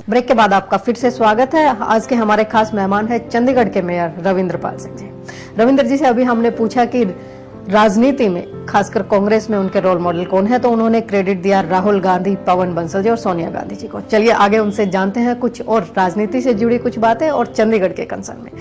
Break के बाद आपका फिर से स्वागत है। आज के हमारे खास मेहमान है चंडीगढ़ के मेयर रविंद्र पाल सिंह जी। रविंद्र जी से अभी हमने पूछा कि राजनीति में खासकर कांग्रेस में उनके रोल मॉडल कौन है, तो उन्होंने क्रेडिट दिया राहुल गांधी, पवन बंसल जी और सोनिया गांधी जी को। चलिए आगे उनसे जानते हैं कुछ और राजनीति से जुड़ी कुछ बातें और चंडीगढ़ के कंसर्न में।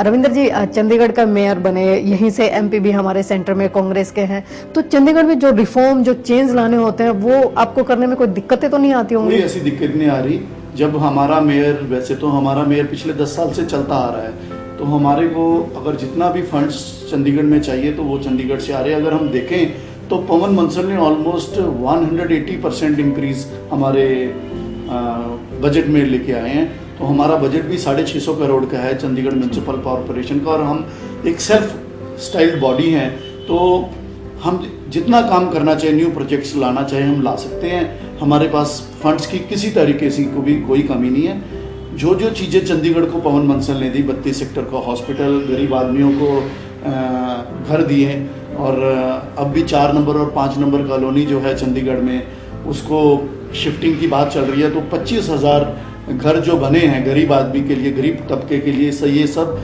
रविंद्र जी, चंडीगढ़ का मेयर बने, यहीं से एमपी भी हमारे सेंटर में कांग्रेस के हैं, तो चंडीगढ़ में जो रिफॉर्म, जो चेंज लाने होते हैं वो आपको करने में कोई दिक्कतें तो नहीं आती होंगी? कोई ऐसी दिक्कत नहीं आ रही। जब हमारा मेयर, वैसे तो हमारा मेयर पिछले 10 साल से चलता आ रहा है, तो हमारे को अगर जितना भी फंड्स चंडीगढ़ में चाहिए तो वो चंडीगढ़ से आ रहे हैं। अगर हम देखें तो पवन बंसल ने ऑलमोस्ट 180% इंक्रीज हमारे बजट में लेके आए हैं। तो हमारा बजट भी 650 करोड़ का है चंडीगढ़ म्यूनसिपल कॉरपोरेशन का, और हम एक सेल्फ स्टाइल्ड बॉडी हैं, तो हम जितना काम करना चाहिए, न्यू प्रोजेक्ट्स लाना चाहिए, हम ला सकते हैं। हमारे पास फंड्स की किसी तरीके से को भी कोई कमी नहीं है। जो जो चीज़ें चंडीगढ़ को पवन बंसल ने दी, 32 सेक्टर का हॉस्पिटल, गरीब आदमियों को घर दिए, और अब भी 4 नंबर और 5 नंबर कॉलोनी जो है चंडीगढ़ में, उसको शिफ्टिंग की बात चल रही है। तो 25,000 घर जो बने हैं गरीब आदमी के लिए, गरीब तबके के लिए, ये सब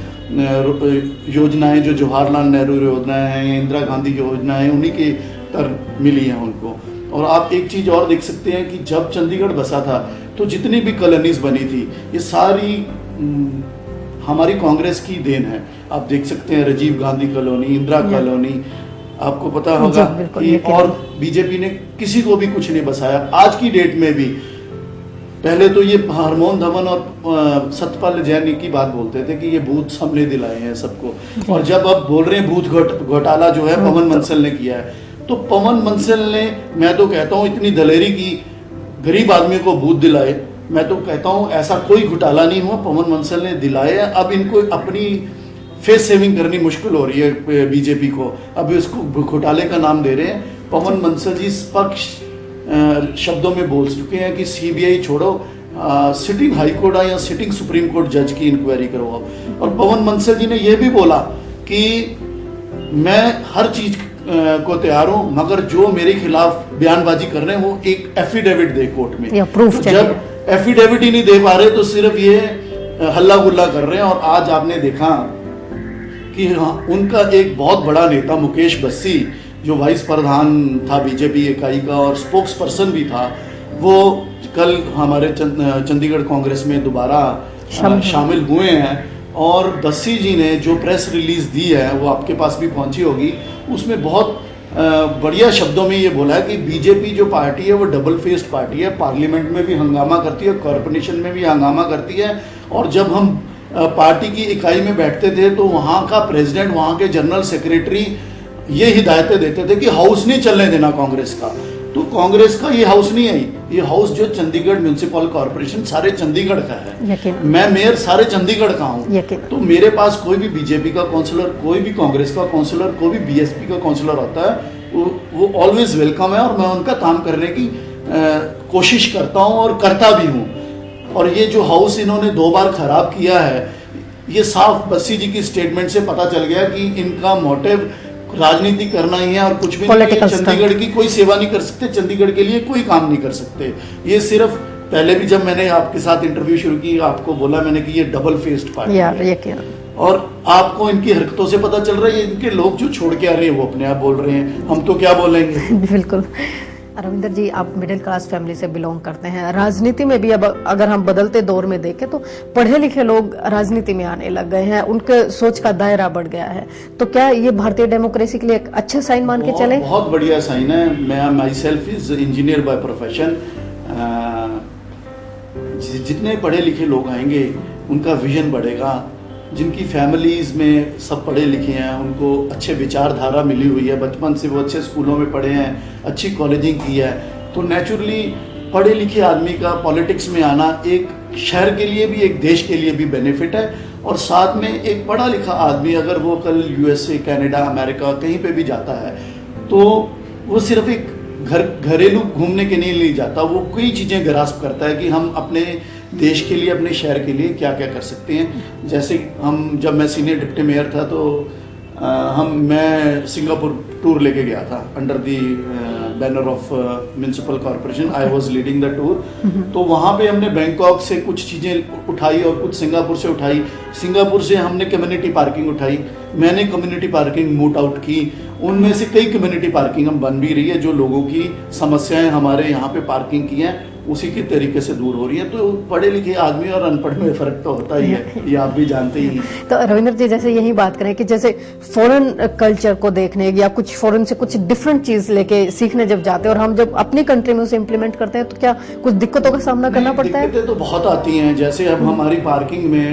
योजनाएं जो जवाहरलाल नेहरू योजनाएं हैं, इंदिरा गांधी योजना है, उन्हीं के तर मिली हैं उनको। और आप एक चीज़ और देख सकते हैं कि जब चंडीगढ़ बसा था तो जितनी भी कॉलोनीज बनी थी, ये सारी हमारी कांग्रेस की देन है। आप देख सकते हैं राजीव गांधी कॉलोनी, इंदिरा कॉलोनी, आपको पता होगा कि, और बीजेपी ने किसी को भी कुछ नहीं बसाया। आज की डेट में भी, पहले तो ये हरमोहन धवन और सत्यपाल जैन की बात बोलते थे कि ये बूथ हमने दिलाए हैं सबको, और जब अब बोल रहे हैं बूथ घोटाला जो है पवन बंसल ने किया है, तो पवन बंसल ने, मैं तो कहता हूँ, इतनी दलेरी की, गरीब आदमी को बूथ दिलाए। मैं तो कहता हूँ ऐसा कोई घोटाला नहीं हुआ, पवन बंसल ने दिलाए। अब इनको अपनी फेस सेविंग करनी मुश्किल हो रही है बीजेपी को, अभी उसको घोटाले का नाम दे रहे हैं। पवन बंसल जी स्पष्ट शब्दों में बोल चुके हैं कि सीबीआई छोड़ो, सिटिंग हाई कोर्ट या सिटिंग सुप्रीम कोर्ट जज की इंक्वायरी करवाओ। और पवन बंसल जी ने यह भी बोला कि मैं हर चीज को तैयार हूं, मगर जो मेरे खिलाफ बयानबाजी कर रहे हैं वो एक एफिडेविट दे कोर्ट में। तो जब एफिडेविट ही नहीं दे पा रहे तो सिर्फ ये हल्ला गुल्ला कर रहे हैं। और आज आपने देखा कि उनका एक बहुत बड़ा नेता मुकेश बस्सी, जो वाइस प्रधान था बीजेपी इकाई का और स्पोक्स पर्सन भी था, वो कल हमारे चंडीगढ़ कांग्रेस में दोबारा शामिल हुए हैं। और बस्सी जी ने जो प्रेस रिलीज दी है, वो आपके पास भी पहुंची होगी, उसमें बहुत बढ़िया शब्दों में ये बोला है कि बीजेपी जो पार्टी है वो डबल फेस्ड पार्टी है, पार्लियामेंट में भी हंगामा करती है, कॉरपोरेशन में भी हंगामा करती है। और जब हम पार्टी की इकाई में बैठते थे तो वहाँ का प्रेसिडेंट, वहाँ के जनरल सेक्रेटरी ये हिदायतें देते थे कि हाउस नहीं चलने देना कांग्रेस का। तो कांग्रेस का ये हाउस नहीं है, ये हाउस जो चंडीगढ़ म्यूनसिपल कॉरपोरेशन सारे चंडीगढ़ का है। मैं मेयर सारे चंडीगढ़ का हूँ, तो मेरे पास कोई भी बीजेपी का काउंसलर, कोई भी कांग्रेस का काउंसलर, कोई भी बीएसपी का काउंसलर होता है, वो ऑलवेज वेलकम है, और मैं उनका काम करने की कोशिश करता हूँ और करता भी हूँ। और ये जो हाउस इन्होंने 2 बार खराब किया है, ये साफ बस्सी जी की स्टेटमेंट से पता चल गया कि इनका मोटिव राजनीति करना ही है और कुछ भी नहीं। चंडीगढ़ की कोई सेवा नहीं कर सकते, चंडीगढ़ के लिए कोई काम नहीं कर सकते। ये सिर्फ, पहले भी जब मैंने आपके साथ इंटरव्यू शुरू की, आपको बोला मैंने कि ये डबल फेस्ड पार्टी है। और आपको इनकी हरकतों से पता चल रहा है, इनके लोग जो छोड़ के आ रहे हैं वो अपने आप बोल रहे हैं, हम तो क्या बोलेंगे। बिल्कुल। रविंद्र जी, आप मिडिल क्लास फैमिली से बिलोंग करते हैं। राजनीति में भी अब अगर हम बदलते दौर में देखें तो पढ़े लिखे लोग राजनीति में आने लग गए हैं, उनके सोच का दायरा बढ़ गया है, तो क्या ये भारतीय डेमोक्रेसी के लिए एक अच्छा साइन मान के चले? बहुत बढ़िया साइन है। मैं my self is engineer by profession. जितने पढ़े लिखे लोग आएंगे उनका विजन बढ़ेगा। जिनकी फैमिलीज में सब पढ़े लिखे हैं, उनको अच्छे विचारधारा मिली हुई है, बचपन से वो अच्छे स्कूलों में पढ़े हैं, अच्छी कॉलेजिंग की है, तो नेचुरली पढ़े लिखे आदमी का पॉलिटिक्स में आना एक शहर के लिए भी, एक देश के लिए भी बेनिफिट है। और साथ में एक पढ़ा लिखा आदमी अगर वो कल यूएसए, कनाडा, अमेरिका कहीं पे भी जाता है, तो वो सिर्फ एक घरेलू घूमने के लिए जाता, वो कई चीज़ें ग्रास्प करता है कि हम अपने देश के लिए, अपने शहर के लिए क्या क्या कर सकते हैं। जैसे जब मैं सीनियर डिप्टी मेयर था तो मैं सिंगापुर टूर लेके गया था under the banner of municipal corporation, I was leading the tour. तो वहाँ पे हमने बैंकॉक से कुछ चीज़ें उठाई और कुछ सिंगापुर से उठाई। सिंगापुर से हमने कम्युनिटी पार्किंग उठाई, मैंने कम्युनिटी पार्किंग मूट आउट की। उनमें से कई कम्युनिटी पार्किंग हम बन भी रही है, जो लोगों की समस्याएं हमारे यहाँ पे पार्किंग की हैं उसी के तरीके से दूर हो रही है। तो पढ़े लिखे आदमी और अनपढ़ में फर्क तो होता ही है, ये आप भी जानते ही हैं। तो रविंद्र जी, जैसे यही बात करें कि जैसे फॉरेन कल्चर को देखने या कुछ फॉरेन से कुछ डिफरेंट चीज लेके सीखने जब जाते हैं और हम जब अपनी कंट्री में उसे इम्प्लीमेंट करते हैं, तो क्या कुछ दिक्कतों का सामना करना पड़ता है? दिक्कतें तो बहुत आती हैं। जैसे अब हमारी पार्किंग में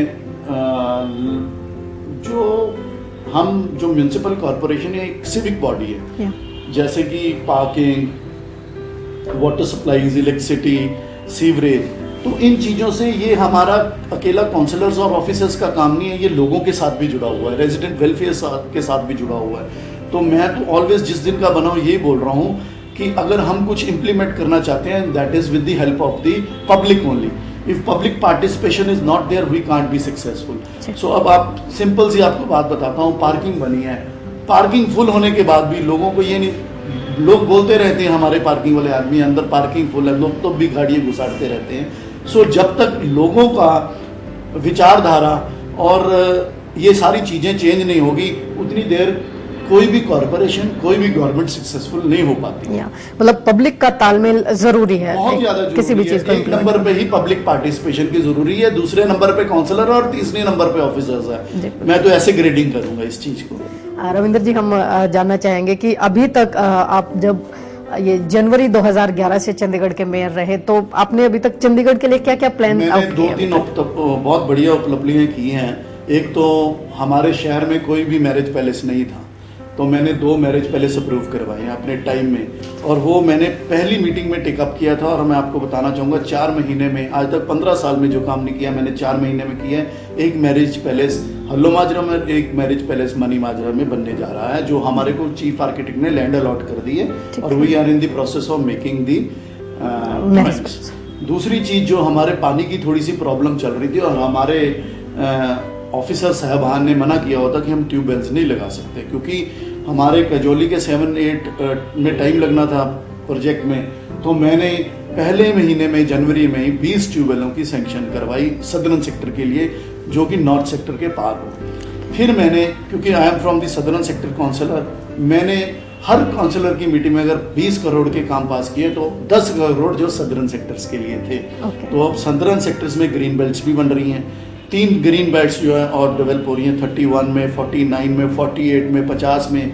जो म्युनिसिपल कॉर्पोरेशन है, एक सिविक बॉडी है, जैसे कि parking, water supplies, electricity, sewerage, तो इन चीज़ों से ये हमारा अकेला काउंसलर्स और ऑफिसर्स का काम नहीं है, ये लोगों के साथ भी जुड़ा हुआ है, रेजिडेंट वेलफेयर के साथ भी जुड़ा हुआ है। तो मैं तो ऑलवेज जिस दिन का बना हूँ यही बोल रहा हूँ कि अगर हम कुछ इम्प्लीमेंट करना चाहते हैं, that is with the help of the public only. If public participation is not there, we can't be successful. So अब आप सिंपल सी आपको बात बताता हूँ, पार्किंग बनी है, पार्किंग फुल होने के बाद भी लोगों को ये नहीं, लोग बोलते रहते हैं हमारे पार्किंग वाले आदमी, अंदर पार्किंग फुल है, लोग तो भी गाड़ियां घुसाड़ते रहते हैं। सो जब तक लोगों का विचारधारा और ये सारी चीजें चेंज नहीं होगी, उतनी देर कोई भी कॉर्पोरेशन, कोई भी गवर्नमेंट सक्सेसफुल नहीं हो पाती। मतलब पब्लिक का तालमेल जरूरी है, बहुत ज्यादा किसी भी चीज को। एक नंबर पे ही पब्लिक पार्टिसिपेशन की जरूरी है, दूसरे नंबर पे काउंसलर और तीसरे नंबर पे ऑफिसर्स है। मैं तो ऐसे ग्रेडिंग करूंगा इस चीज को। रविंद्र जी, हम जानना चाहेंगे कि अभी तक आप जब ये जनवरी 2011 से चंडीगढ़ के मेयर रहे, तो आपने अभी तक चंडीगढ़ के लिए क्या क्या प्लान आउट किए? मैंने 2-3 बहुत बढ़िया उपलब्धियां की हैं। एक तो हमारे शहर में कोई भी मैरिज पैलेस नहीं था, तो मैंने 2 मैरिज पैलेस अप्रूव करवाए हैं अपने टाइम में, और वो मैंने पहली मीटिंग में टेकअप किया था। और मैं आपको बताना चाहूँगा 4 महीने में, आज तक 15 साल में जो काम नहीं किया मैंने 4 महीने में किया है। एक मैरिज पैलेस हल्लो माजरा में, एक मैरिज पैलेस मनी माजरा में बनने जा रहा है, जो हमारे को चीफ आर्किटेक्ट ने लैंड अलॉट कर दी है, और we are in the process of making दी। दूसरी चीज, जो हमारे पानी की थोड़ी सी प्रॉब्लम चल रही थी और हमारे ऑफिसर साहबान ने मना किया होता कि हम ट्यूबवेल्स नहीं लगा सकते, क्योंकि हमारे कजौली के 7-8 में टाइम लगना था प्रोजेक्ट में। तो मैंने पहले महीने में, जनवरी में ही 20 ट्यूबवेलों की सैंक्शन करवाई सदर्न सेक्टर के लिए, जो कि नॉर्थ सेक्टर के पार हो। फिर मैंने, क्योंकि I am from the southern sector counsellor, मैंने हर काउंसलर की मीटिंग में अगर 20 करोड़ के काम पास किए तो 10 करोड़ जो सदर्न सेक्टर्स के लिए थे। तो अब सदर्न सेक्टर्स में ग्रीन बेल्ट्स भी बन रही हैं, 3 ग्रीन बेल्ट्स जो है और डेवलप हो रही हैं, 31 में, 49 में, 48 में, 50 में।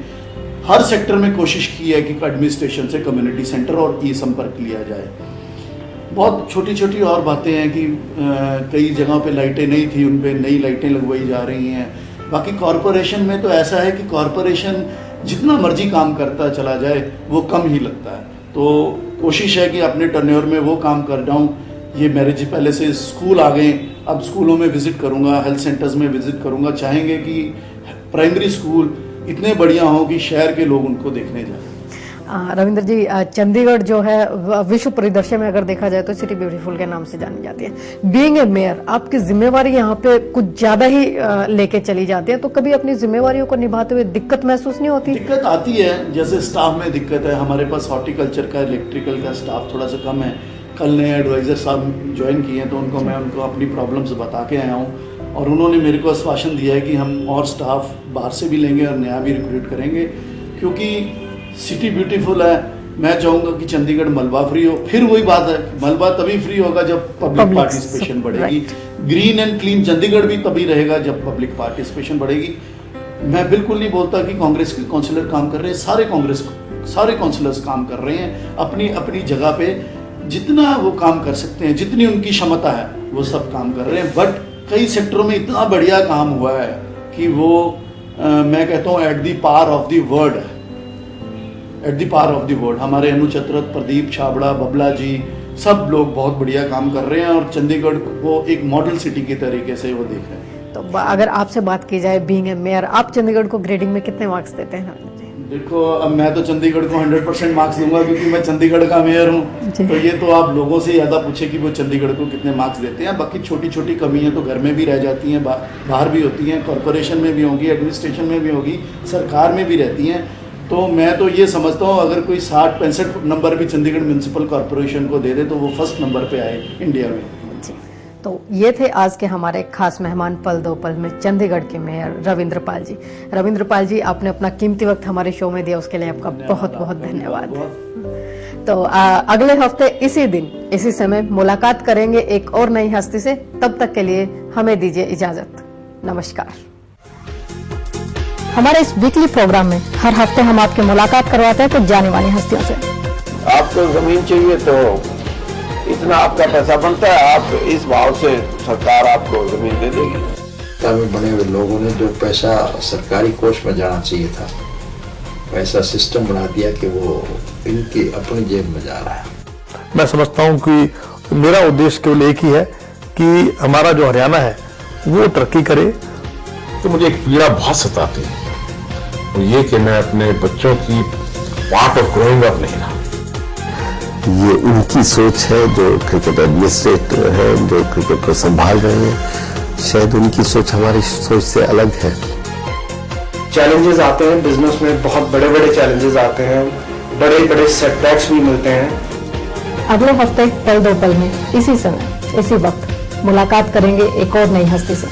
हर सेक्टर में कोशिश की है कि एडमिनिस्ट्रेशन से कम्युनिटी सेंटर और ई संपर्क लिया जाए। बहुत छोटी छोटी और बातें हैं कि कई जगहों पे लाइटें नहीं थी, उन पे नई लाइटें लगवाई जा रही हैं। बाकी कॉरपोरेशन में तो ऐसा है कि कॉरपोरेशन जितना मर्जी काम करता चला जाए वो कम ही लगता है। तो कोशिश है कि अपने टर्नओवर में वो काम कर जाऊँ। ये मैरिज पैलेसेस, स्कूल आ गए, अब स्कूलों में विजिट करूंगा, हेल्थ सेंटर्स में विजिट करूंगा। चाहेंगे कि प्राइमरी स्कूल इतने बढ़िया हो कि शहर के लोग उनको देखने जाए। रविंद्र जी, चंडीगढ़ जो है विश्व परिदृश्य में अगर देखा जाए तो सिटी ब्यूटीफुल के नाम से जानी जाती है। बीइंग ए मेयर, आपकी जिम्मेवारी यहाँ पे कुछ ज्यादा ही लेके चली जाती है, तो कभी अपनी जिम्मेवारियों को निभाते हुए दिक्कत महसूस नहीं होती? दिक्कत आती है, जैसे स्टाफ में दिक्कत है। हमारे पास हॉर्टिकल्चर का, इलेक्ट्रिकल का स्टाफ थोड़ा सा कम है। कल नए एडवाइजर साहब ज्वाइन किए हैं, तो मैं उनको अपनी प्रॉब्लम्स बता के आया हूँ, और उन्होंने मेरे को आश्वासन दिया है कि हम और स्टाफ बाहर से भी लेंगे और नया भी रिक्रूट करेंगे, क्योंकि सिटी ब्यूटीफुल है। मैं चाहूँगा कि चंडीगढ़ मलबा फ्री हो। फिर वही बात है, मलबा तभी फ्री होगा जब पब्लिक पार्टिसिपेशन बढ़ेगी। ग्रीन एंड क्लीन चंडीगढ़ भी तभी रहेगा जब पब्लिक पार्टिसिपेशन बढ़ेगी। मैं बिल्कुल नहीं बोलता कि कांग्रेस के काउंसिलर काम कर रहे हैं, सारे काउंसिलर्स काम कर रहे हैं अपनी अपनी जगह पे, जितना वो काम कर सकते हैं, जितनी उनकी क्षमता है वो सब काम कर रहे हैं। बट कई सेक्टरों में इतना बढ़िया काम हुआ है कि वो मैं कहता हूँ at the par of the world है, at the par of the world. हमारे अनुचत्रत, प्रदीप छाबड़ा, बबला जी, सब लोग बहुत बढ़िया काम कर रहे हैं और चंडीगढ़ को एक मॉडल सिटी के तरीके से वो देख रहे हैं। तो अगर आपसे बात की जाए बीइंग ए मेयर, आप चंडीगढ़ को ग्रेडिंग में कितने मार्क्स देते हैं? देखो, अब मैं तो चंडीगढ़ को 100% मार्क्स दूंगा, क्योंकि मैं चंडीगढ़ का मेयर हूँ। तो ये तो आप लोगों से ज़्यादा पूछे कि वो चंडीगढ़ को कितने मार्क्स देते हैं। बाकी छोटी छोटी कमियां तो घर में भी रह जाती हैं, बाहर भी होती हैं, कॉरपोरेशन में भी होगी, एडमिनिस्ट्रेशन में भी होगी, सरकार में भी रहती हैं। तो मैं तो ये समझता हूँ अगर कोई 60-65 नंबर भी चंडीगढ़ म्यूनिसिपल कॉरपोरेशन को दे दे तो वो फर्स्ट नंबर पे आए इंडिया में। तो ये थे आज के हमारे खास मेहमान पल दो पल में चंडीगढ़ के मेयर रविंद्र पाल जी। रविंद्र पाल जी, आपने अपना कीमती वक्त हमारे शो में दिया, उसके लिए आपका बहुत बहुत धन्यवाद। तो अगले हफ्ते इसी दिन इसी समय मुलाकात करेंगे एक और नई हस्ती से। तब तक के लिए हमें दीजिए इजाजत। नमस्कार। हमारे इस वीकली प्रोग्राम में हर हफ्ते हम आपकी मुलाकात करवाते हैं कुछ जानी मानी हस्तियों से। आपको जमीन चाहिए तो इतना आपका पैसा बनता है, आप इस भाव से सरकार आपको जमीन दे देगी। में बने हुए लोगों ने जो पैसा सरकारी कोष में जाना चाहिए था, वैसा सिस्टम बना दिया कि वो इनकी अपनी जेब में जा रहा है। मैं समझता हूं कि मेरा उद्देश्य केवल एक ही है कि हमारा जो हरियाणा है वो तरक्की करे। तो मुझे एक पीड़ा बहुत सताती है, वो ये कि मैं अपने बच्चों की पार्ट ऑफ ग्रोइंग अप नहीं रहा। ये उनकी सोच है जो क्रिकेट एडमिनिस्ट्रेटर है, जो क्रिकेट को संभाल रहे हैं। शायद उनकी सोच हमारी सोच से अलग है। चैलेंजेस आते हैं बिजनेस में, बहुत बड़े बड़े चैलेंजेस आते हैं, बड़े बड़े सेटबैक्स भी मिलते हैं। अगले हफ्ते पल दो पल में इसी समय इसी वक्त मुलाकात करेंगे एक और नई हस्ती से।